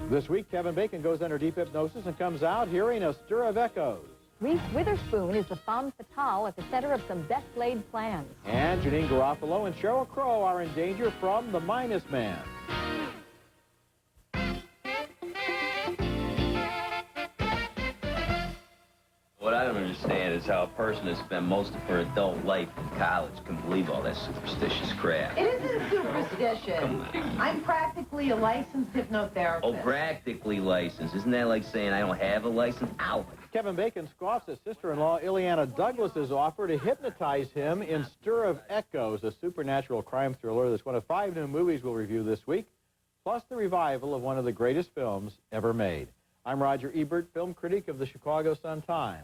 This week, Kevin Bacon goes under deep hypnosis and comes out hearing a stir of echoes. Reese Witherspoon is the femme fatale at the center of some best-laid plans. And Janine Garofalo and Sheryl Crow are in danger from the Minus Man. What I don't understand is how a person that spent most of her adult life in college can believe all that superstitious crap. It isn't superstition. Come on. I'm practically a licensed hypnotherapist. Oh, practically licensed. Isn't that like saying I don't have a license? Ow! Kevin Bacon scoffs at sister-in-law Ileana Douglas's offer to hypnotize him in Stir of Echoes, a supernatural crime thriller that's one of 5 new movies we'll review this week, plus the revival of one of the greatest films ever made. I'm Roger Ebert, film critic of the Chicago Sun-Times.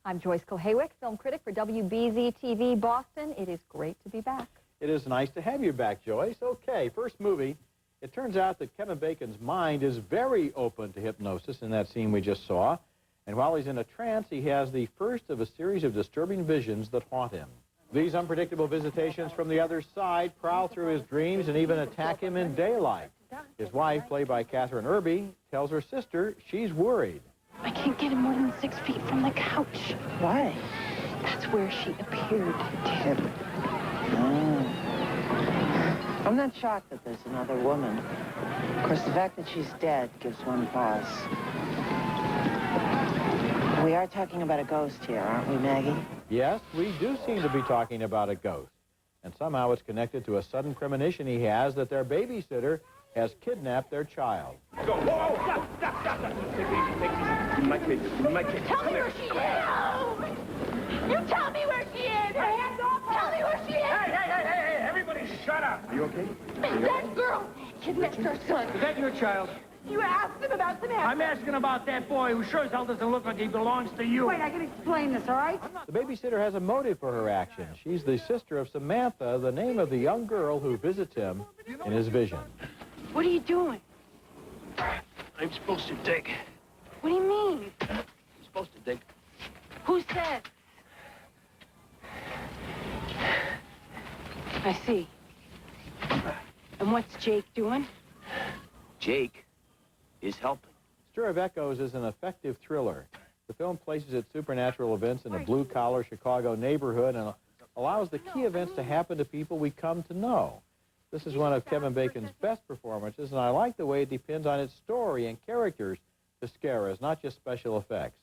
I'm Joyce Kulhawik, film critic for WBZ-TV Boston. It is great to be back. It is nice to have you back, Joyce. Okay, first movie. It turns out that Kevin Bacon's mind is very open to hypnosis in that scene we just saw. And while he's in a trance, he has the first of a series of disturbing visions that haunt him. These unpredictable visitations from the other side prowl through his dreams and even attack him in daylight. His wife, played by Catherine Irby, tells her sister she's worried. I can't get him more than 6 feet from the couch. Why? That's where she appeared to him. Oh. I'm not shocked that there's another woman. Of course, the fact that she's dead gives one pause. We are talking about a ghost here, aren't we, Maggie? Yes, we do seem to be talking about a ghost. And somehow it's connected to a sudden premonition he has that their babysitter has kidnapped their child. Go. Whoa, stop. Take it easy. Give me my kid. Tell me where she is! You tell me where she is! Hands off! Tell me where she is! Hey, everybody shut up. Are you okay? That girl kidnapped our son. Is that your child? You asked him about Samantha. I'm asking about that boy who sure as hell doesn't look like he belongs to you. Wait, I can explain this, all right? The babysitter has a motive for her action. She's the sister of Samantha, the name of the young girl who visits him in his vision. What are you doing? I'm supposed to dig. What do you mean? I'm supposed to dig. Who said? I see. And what's Jake doing? Jake is helping. Stir of Echoes is an effective thriller. The film places its supernatural events in a blue-collar Chicago neighborhood and allows the key events to happen to people we come to know. This is one of Kevin Bacon's best performances, and I like the way it depends on its story and characters to scare us, not just special effects.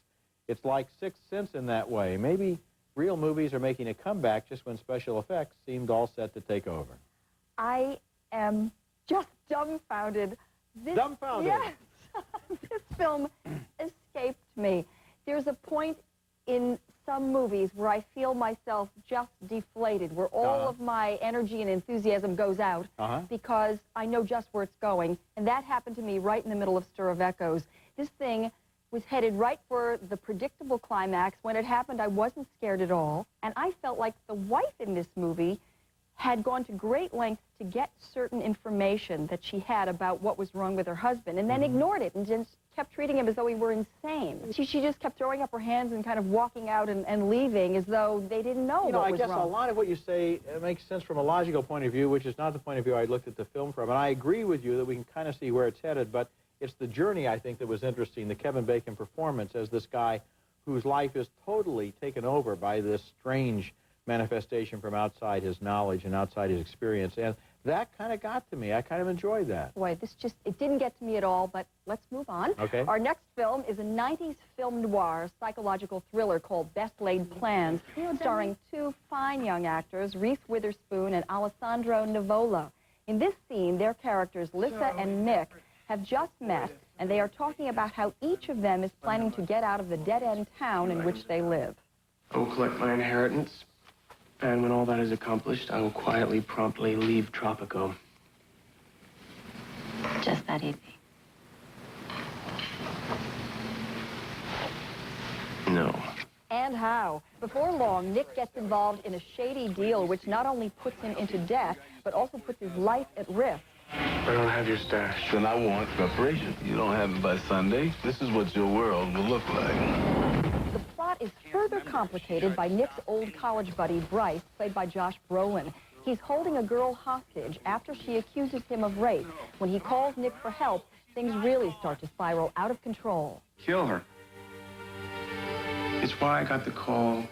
It's like Sixth Sense in that way. Maybe real movies are making a comeback just when special effects seemed all set to take over. I am just dumbfounded. Dumbfounded? Yes. This film escaped me. There's a point in some movies where I feel myself just deflated, where all of my energy and enthusiasm goes out because I know just where it's going. And that happened to me right in the middle of Stir of Echoes. This thing was headed right for the predictable climax. When it happened, I wasn't scared at all. And I felt like the wife in this movie had gone to great lengths to get certain information that she had about what was wrong with her husband, and then ignored it and just kept treating him as though he were insane. She just kept throwing up her hands and kind of walking out and leaving as though they didn't know what was wrong. I guess a lot of what you say makes sense from a logical point of view, which is not the point of view I looked at the film from. And I agree with you that we can kind of see where it's headed, but it's the journey, I think, that was interesting, the Kevin Bacon performance as this guy whose life is totally taken over by this strange manifestation from outside his knowledge and outside his experience. And that kind of got to me. I kind of enjoyed that. Boy, it didn't get to me at all, but let's move on. Okay. Our next film is a 90s film noir psychological thriller called Best Laid Plans, starring 2 fine young actors, Reese Witherspoon and Alessandro Nivola. In this scene, their characters, Lissa and Nick, have just met, and they are talking about how each of them is planning to get out of the dead-end town in which they live. I will collect my inheritance. And when all that is accomplished, I will quietly, promptly leave Tropico. Just that easy. No. And how? Before long, Nick gets involved in a shady deal which not only puts him into debt, but also puts his life at risk. I don't have your stash. Then I want preparation. You don't have it by Sunday. This is what your world will look like. The plot is further complicated by Nick's old college buddy, Bryce, played by Josh Brolin. He's holding a girl hostage after she accuses him of rape. When he calls Nick for help, things really start to spiral out of control. Kill her. It's why I got the call.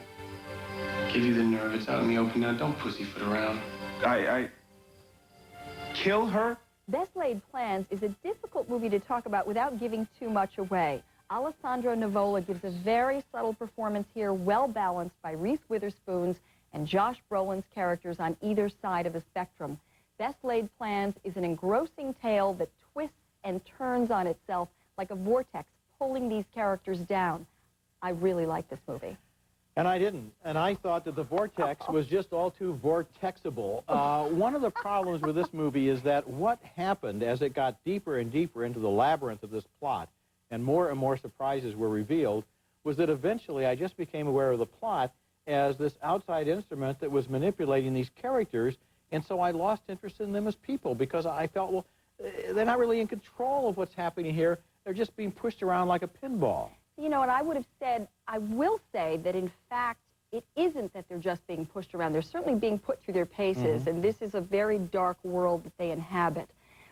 Give you the nerve. It's out in the open now. Don't pussyfoot around. Kill her? Best Laid Plans is a difficult movie to talk about without giving too much away. Alessandro Nivola gives a very subtle performance here, well balanced by Reese Witherspoon's and Josh Brolin's characters on either side of the spectrum. Best Laid Plans is an engrossing tale that twists and turns on itself like a vortex, pulling these characters down. I really like this movie. And I didn't. And I thought that the vortex was just all too vortexable. One of the problems with this movie is that what happened as it got deeper and deeper into the labyrinth of this plot and more surprises were revealed was that eventually I just became aware of the plot as this outside instrument that was manipulating these characters, and so I lost interest in them as people because I felt, well, they're not really in control of what's happening here. They're just being pushed around like a pinball. You know, and I would have said, I will say that in fact, it isn't that they're just being pushed around. They're certainly being put through their paces, and this is a very dark world that they inhabit.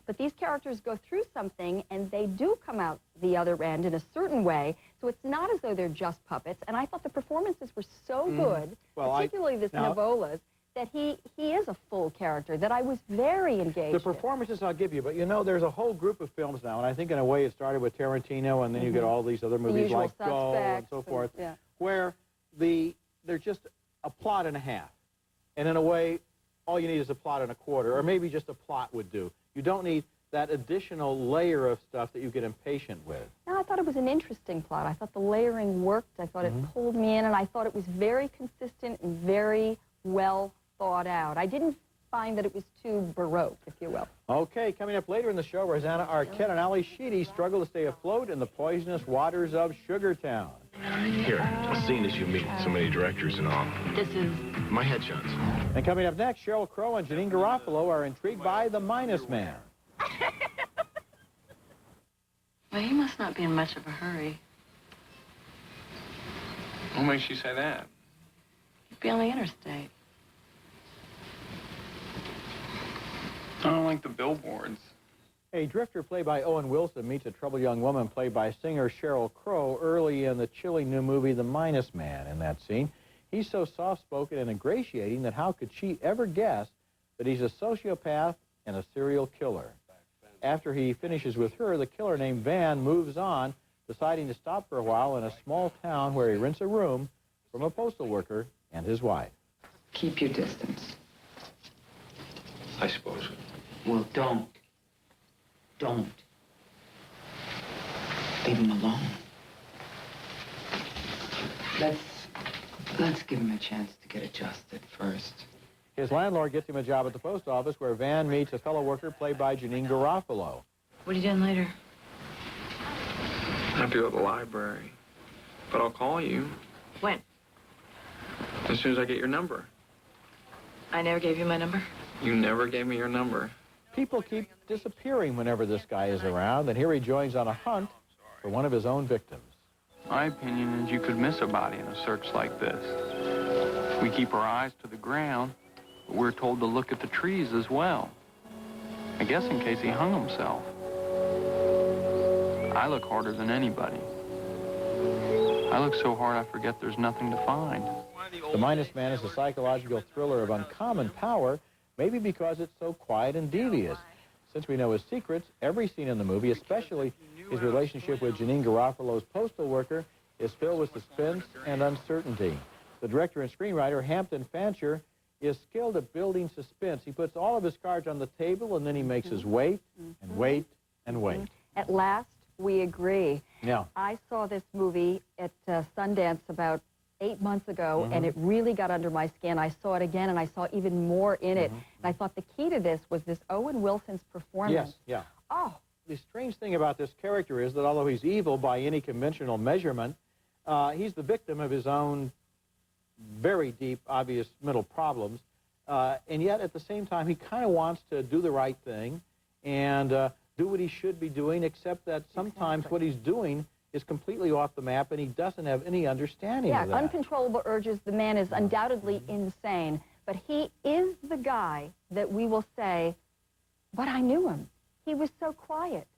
But these characters go through something, and they do come out the other end in a certain way, so it's not as though they're just puppets. And I thought the performances were so good, particularly this Nivola's, that he is a full character, that I was very engaged. The performances I'll give you, but you know, there's a whole group of films now, and I think in a way it started with Tarantino, and then you get all these other movies like Go and so forth, where there's just a plot and a half. And in a way, all you need is a plot and a quarter, or maybe just a plot would do. You don't need that additional layer of stuff that you get impatient with. No, I thought it was an interesting plot. I thought the layering worked. I thought it pulled me in, and I thought it was very consistent and very well thought out. I didn't find that it was too Baroque, if you will. Okay, coming up later in the show, Rosanna Arquette and Ali Sheedy struggle to stay afloat in the poisonous waters of Sugartown. Here, I've seen as you meet so many directors and all. This is... My headshots. And coming up next, Sheryl Crow and Janine Garofalo are intrigued by The Minus Man. Well, he must not be in much of a hurry. What makes you say that? He'd be on the interstate. I don't like the billboards. A drifter played by Owen Wilson meets a troubled young woman played by singer Sheryl Crow early in the chilling new movie The Minus Man. In that scene, he's so soft-spoken and ingratiating that how could she ever guess that he's a sociopath and a serial killer? After he finishes with her, the killer named Van moves on, deciding to stop for a while in a small town where he rents a room from a postal worker and his wife. Keep your distance. I suppose. Well, don't. Don't. Leave him alone. Let's give him a chance to get adjusted first. His landlord gets him a job at the post office where Van meets a fellow worker played by Janine Garofalo. What are you doing later? I have to go to the library. But I'll call you. When? As soon as I get your number. I never gave you my number? You never gave me your number. People keep disappearing whenever this guy is around, and here he joins on a hunt for one of his own victims. My opinion is you could miss a body in a search like this. We keep our eyes to the ground, but we're told to look at the trees as well. I guess in case he hung himself. I look harder than anybody. I look so hard I forget there's nothing to find. The Minus Man is a psychological thriller of uncommon power, maybe because it's so quiet and devious. Since we know his secrets, every scene in the movie, especially his relationship with Janine Garofalo's postal worker, is filled with suspense and uncertainty. The director and screenwriter, Hampton Fancher, is skilled at building suspense. He puts all of his cards on the table, and then he makes us wait and wait and wait. At last, we agree. Yeah. I saw this movie at Sundance about 8 months ago, and it really got under my skin. I saw it again, and I saw even more in it. And I thought the key to this was this Owen Wilson's performance. Yes, yeah. Oh. The strange thing about this character is that although he's evil by any conventional measurement, he's the victim of his own very deep, obvious mental problems. And yet, at the same time, he kind of wants to do the right thing and do what he should be doing, except that sometimes what he's doing is completely off the map, and he doesn't have any understanding of that. Yeah, uncontrollable urges. The man is undoubtedly insane, but he is the guy that we will say, but I knew him. He was so quiet.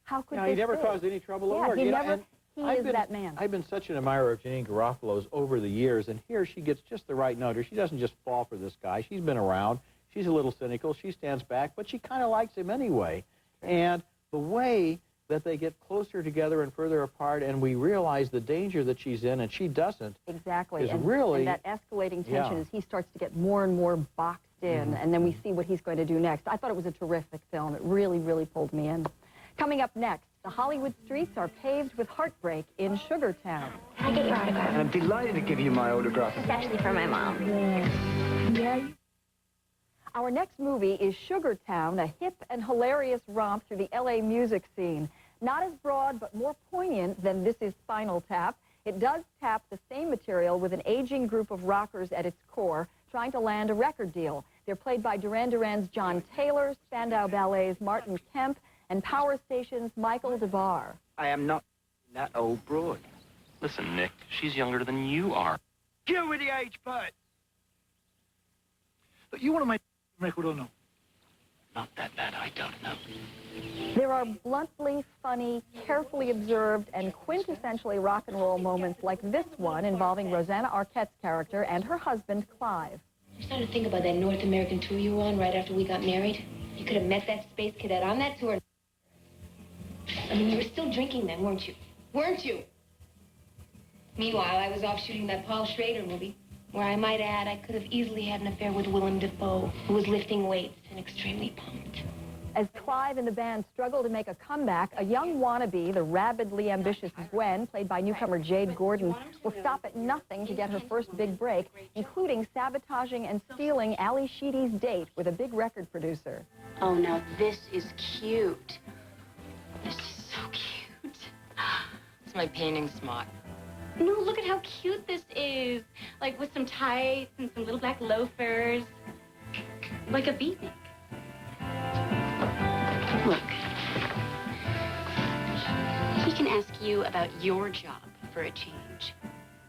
How could No, this he never be? caused any trouble at work. He You know, never, and he I've is been, that man. I've been such an admirer of Janine Garofalo's over the years, and here she gets just the right note. She doesn't just fall for this guy. She's been around. She's a little cynical. She stands back, but she kind of likes him anyway. And the way that they get closer together and further apart, and we realize the danger that she's in, and she doesn't. Exactly. Is and really, that escalating tension yeah. as he starts to get more and more boxed in, and then we see what he's going to do next. I thought it was a terrific film. It really, really pulled me in. Coming up next, the Hollywood streets are paved with heartbreak in Sugartown. Can I get your autograph? I'm delighted to give you my autograph. It's actually for my mom. Yeah. Our next movie is Sugartown, a hip and hilarious romp through the L.A. music scene. Not as broad, but more poignant than This Is Spinal Tap. It does tap the same material with an aging group of rockers at its core, trying to land a record deal. They're played by Duran Duran's John Taylor, Spandau Ballet's Martin Kemp, and Power Station's Michael DeVar. I am not that old broad. Listen, Nick, she's younger than you are. Get with the age, Bert. But you want to make a record or not? Not that bad, I don't know. There are bluntly funny, carefully observed, and quintessentially rock and roll moments like this one involving Rosanna Arquette's character and her husband, Clive. I'm starting to think about that North American tour you were on right after we got married. You could have met that space cadet on that tour. I mean, you were still drinking then, weren't you? Weren't you? Meanwhile, I was off shooting that Paul Schrader movie, where I might add I could have easily had an affair with Willem Dafoe, who was lifting weights and extremely pumped. As Clive and the band struggle to make a comeback, a young wannabe, the rabidly ambitious Gwen, played by newcomer Jade Gordon, will stop at nothing to get her first big break, including sabotaging and stealing Ali Sheedy's date with a big record producer. Oh, now this is cute. This is so cute. It's my painting smart. No, look at how cute this is. Like with some tights and some little black loafers. Like a beatnik. Look. He can ask you about your job for a change.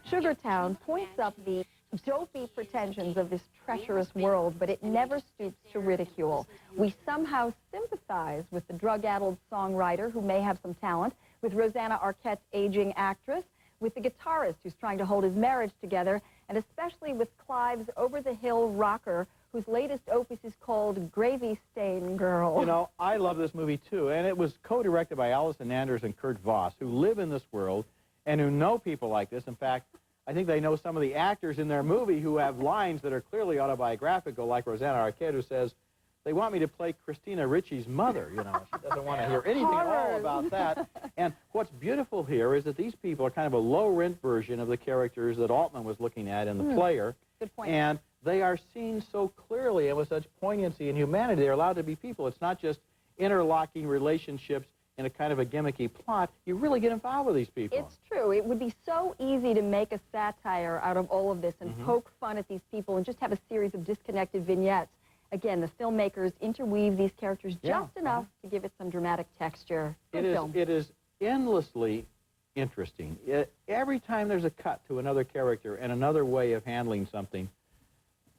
Sugartown points up the dopey pretensions of this treacherous world, but it never stoops to ridicule. We somehow sympathize with the drug-addled songwriter who may have some talent, with Rosanna Arquette's aging actress, with the guitarist who's trying to hold his marriage together, and especially with Clive's over-the-hill rocker, whose latest opus is called Gravy Stain Girl. You know, I love this movie, too, and it was co-directed by Allison Anders and Kurt Voss, who live in this world and who know people like this. In fact, I think they know some of the actors in their movie who have lines that are clearly autobiographical, like Rosanna Arquette, who says, they want me to play Christina Ricci's mother, you know. She doesn't want to hear anything at all about that. And what's beautiful here is that these people are kind of a low-rent version of the characters that Altman was looking at in The Player. Good point. And they are seen so clearly and with such poignancy and humanity. They're allowed to be people. It's not just interlocking relationships in a kind of a gimmicky plot. You really get involved with these people. It's true. It would be so easy to make a satire out of all of this and poke fun at these people and just have a series of disconnected vignettes. Again, the filmmakers interweave these characters just enough to give it some dramatic texture. Good film. It is endlessly interesting. Every time there's a cut to another character and another way of handling something,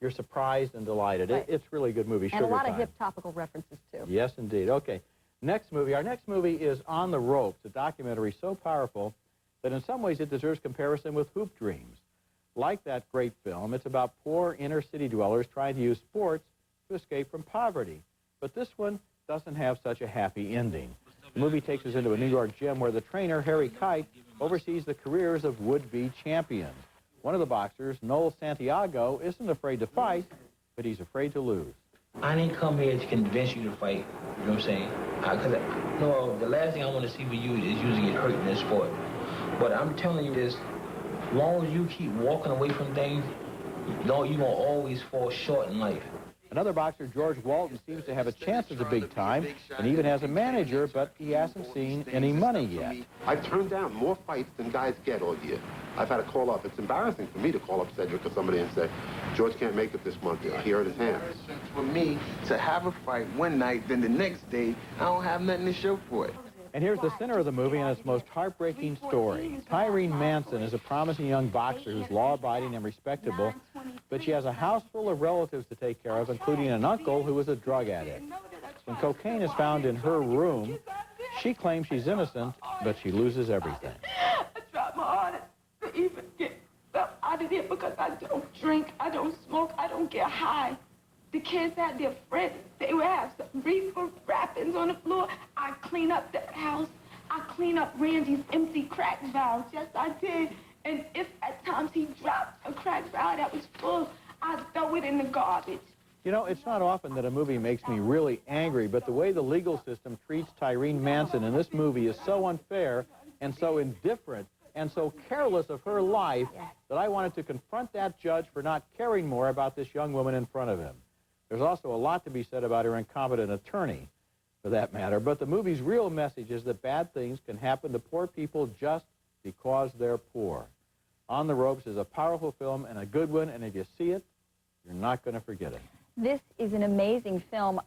you're surprised and delighted. Right. It's really a good movie. And a lot Sugartime. of hip topical references, too. Yes, indeed. Okay. Next movie. Our next movie is On the Ropes, a documentary so powerful that in some ways it deserves comparison with Hoop Dreams. Like that great film, it's about poor inner-city dwellers trying to use sports to escape from poverty. But this one doesn't have such a happy ending. The movie takes us into a New York gym where the trainer, Harry Kite, oversees the careers of would-be champions. One of the boxers, Noel Santiago, isn't afraid to fight, but he's afraid to lose. I didn't come here to convince you to fight, you know what I'm saying? No, the last thing I want to see for you is you to get hurt in this sport. But I'm telling you this, as long as you keep walking away from things, you're going to always fall short in life. Another boxer, George Walton, seems to have a chance at the big time and even has a manager, but he hasn't seen any money yet. I've turned down more fights than guys get all year. I've had to call up. It's embarrassing for me to call up Cedric or somebody and say, George can't make it this month. Here are his hands. For me to have a fight one night, then the next day, I don't have nothing to show for it. And here's the center of the movie and its most heartbreaking story. Tyrene Manson is a promising young boxer who's law-abiding and respectable, but she has a house full of relatives to take care of, including an uncle who is a drug addict. When cocaine is found in her room, She claims she's innocent, but she loses everything. I tried my hardest to even get up out of there because I don't drink, I don't smoke, I don't get high. The kids had their friends. They would have some reefer wrappings on the floor. I clean up that house. I clean up Randy's empty crack vials. Yes, I did. And if at times he dropped a crack vial that was full, I'd throw it in the garbage. You know, it's not often that a movie makes me really angry, but the way the legal system treats Tyrene Manson in this movie is so unfair and so indifferent and so careless of her life that I wanted to confront that judge for not caring more about this young woman in front of him. There's also a lot to be said about her incompetent attorney, for that matter, but the movie's real message is that bad things can happen to poor people just because they're poor. On the Ropes is a powerful film and a good one, and if you see it, you're not going to forget it. This is an amazing film.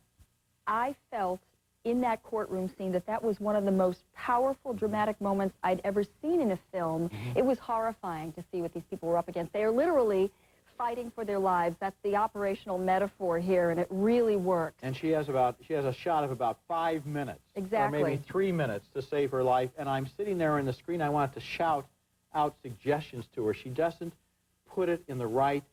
I felt in that courtroom scene that was one of the most powerful, dramatic moments I'd ever seen in a film. It was horrifying to see what these people were up against. They are literally fighting for their lives. That's the operational metaphor here, and it really works. And she has a shot of about 5 minutes. Exactly. Or maybe 3 minutes to save her life, and I'm sitting there on the screen. I want to shout out suggestions to her. She doesn't put it in the right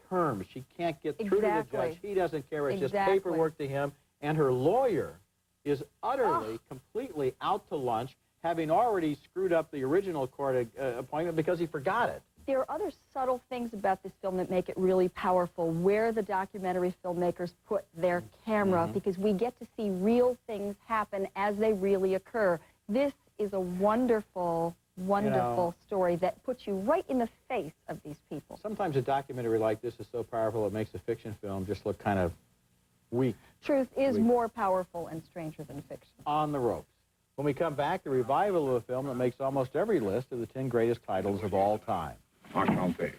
terms. She can't get through to the judge. He doesn't care. It's just paperwork to him. And her lawyer is utterly, completely out to lunch, having already screwed up the original court appointment because he forgot it. There are other subtle things about this film that make it really powerful, where the documentary filmmakers put their camera, because we get to see real things happen as they really occur. This is a wonderful, wonderful story that puts you right in the face of these people. Sometimes a documentary like this is so powerful it makes a fiction film just look kind of weak. Truth is more powerful and stranger than fiction. On the Ropes. When we come back, the revival of a film that makes almost every list of the 10 greatest titles of all time. Enchanté.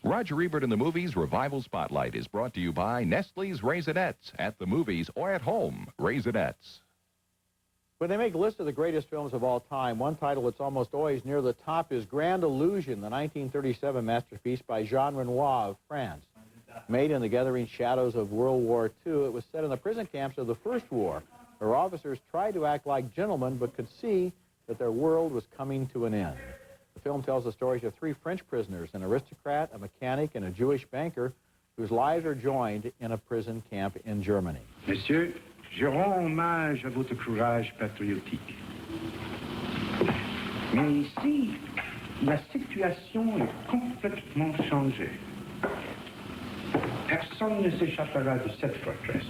Roger Ebert in the Movies Revival Spotlight is brought to you by Nestle's Raisinets. At the movies or at home, Raisinets. When they make lists of the greatest films of all time, one title that's almost always near the top is Grand Illusion, the 1937 masterpiece by Jean Renoir of France. Made in the gathering shadows of World War II, it was set in the prison camps of the First War, where officers tried to act like gentlemen but could see that their world was coming to an end. The film tells the stories of 3 French prisoners, an aristocrat, a mechanic, and a Jewish banker, whose lives are joined in a prison camp in Germany. Messieurs, je rends hommage à votre courage patriotique. Mais ici, la situation est complètement changée. Personne ne s'échappera de cette forteresse.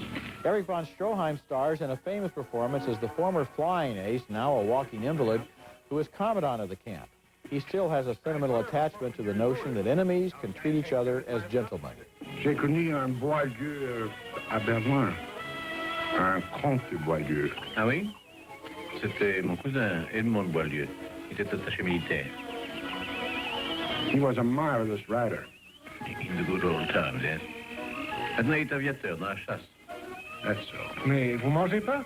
Erich von Stroheim stars in a famous performance as the former flying ace, now a walking invalid, who is commandant of the camp. He still has a sentimental attachment to the notion that enemies can treat each other as gentlemen. J'ai connu un Boileau à Berlin, un comte de Boileau. Ah oui? C'était mon cousin, Edmond Boileau. Il était attaché militaire. He was a marvelous rider. In the good old times, yes. Maintenant, il est aviateur dans la chasse. That's so. Mais vous mangez pas?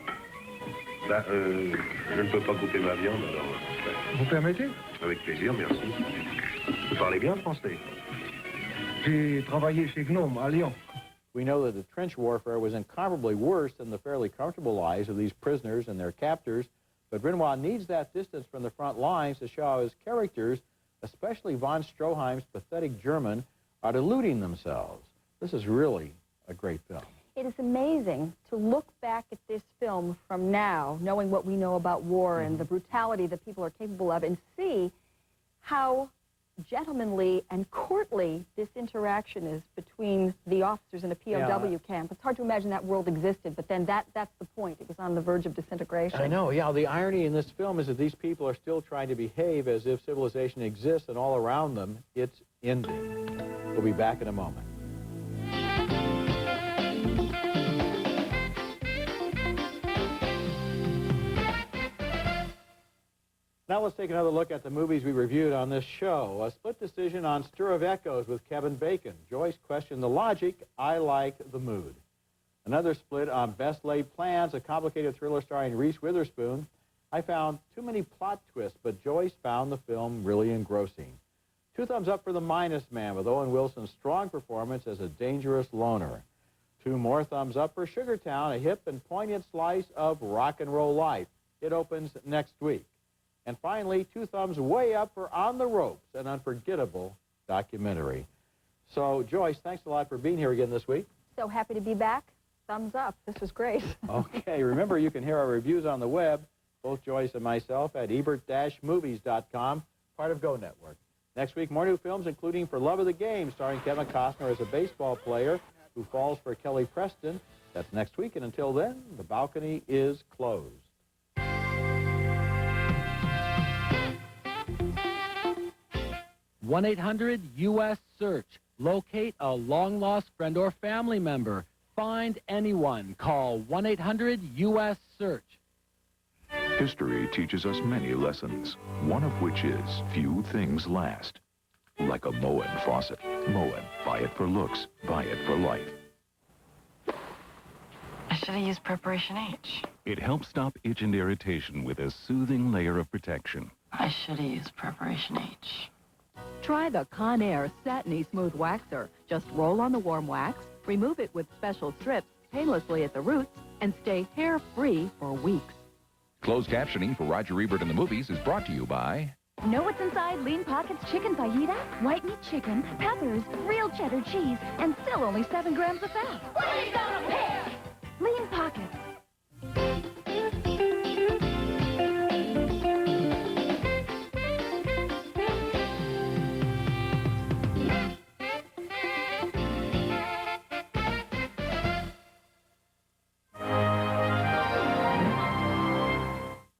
Je ne peux pas couper ma viande, alors... Vous permettez? Avec plaisir, merci. Vous parlez bien français? J'ai travaillé chez Gnome à Lyon. We know that the trench warfare was incomparably worse than the fairly comfortable lives of these prisoners and their captors, but Renoir needs that distance from the front lines to show how his characters, especially von Stroheim's pathetic German, are deluding themselves. This is really a great film. It is amazing to look back at this film from now, knowing what we know about war and the brutality that people are capable of, and see how gentlemanly and courtly this interaction is between the officers in a POW camp. It's hard to imagine that world existed, but then that's the point. It was on the verge of disintegration. I know, yeah. The irony in this film is that these people are still trying to behave as if civilization exists, and all around them, it's ending. We'll be back in a moment. Now let's take another look at the movies we reviewed on this show. A split decision on Stir of Echoes with Kevin Bacon. Joyce questioned the logic. I like the mood. Another split on Best Laid Plans, a complicated thriller starring Reese Witherspoon. I found too many plot twists, but Joyce found the film really engrossing. 2 thumbs up for The Minus Man with Owen Wilson's strong performance as a dangerous loner. 2 more thumbs up for Sugartown, a hip and poignant slice of rock and roll life. It opens next week. And finally, 2 thumbs way up for On the Ropes, an unforgettable documentary. So, Joyce, thanks a lot for being here again this week. So happy to be back. Thumbs up. This was great. Okay, remember you can hear our reviews on the web, both Joyce and myself, at ebert-movies.com, part of Go Network. Next week, more new films, including For Love of the Game, starring Kevin Costner as a baseball player who falls for Kelly Preston. That's next week, and until then, the balcony is closed. 1-800-US-SEARCH. Locate a long-lost friend or family member. Find anyone. Call 1-800-US-SEARCH. History teaches us many lessons, one of which is few things last. Like a Moen faucet. Moen. Buy it for looks. Buy it for life. I should have used Preparation H. It helps stop itch and irritation with a soothing layer of protection. I should have used Preparation H. Try the Conair Satiny Smooth Waxer. Just roll on the warm wax, remove it with special strips painlessly at the roots, and stay hair-free for weeks. Closed captioning for Roger Ebert in the Movies is brought to you by... Know what's inside Lean Pockets chicken fajita? White meat chicken, peppers, real cheddar cheese, and still only 7 grams of fat. What are you gonna pay? Lean Pockets.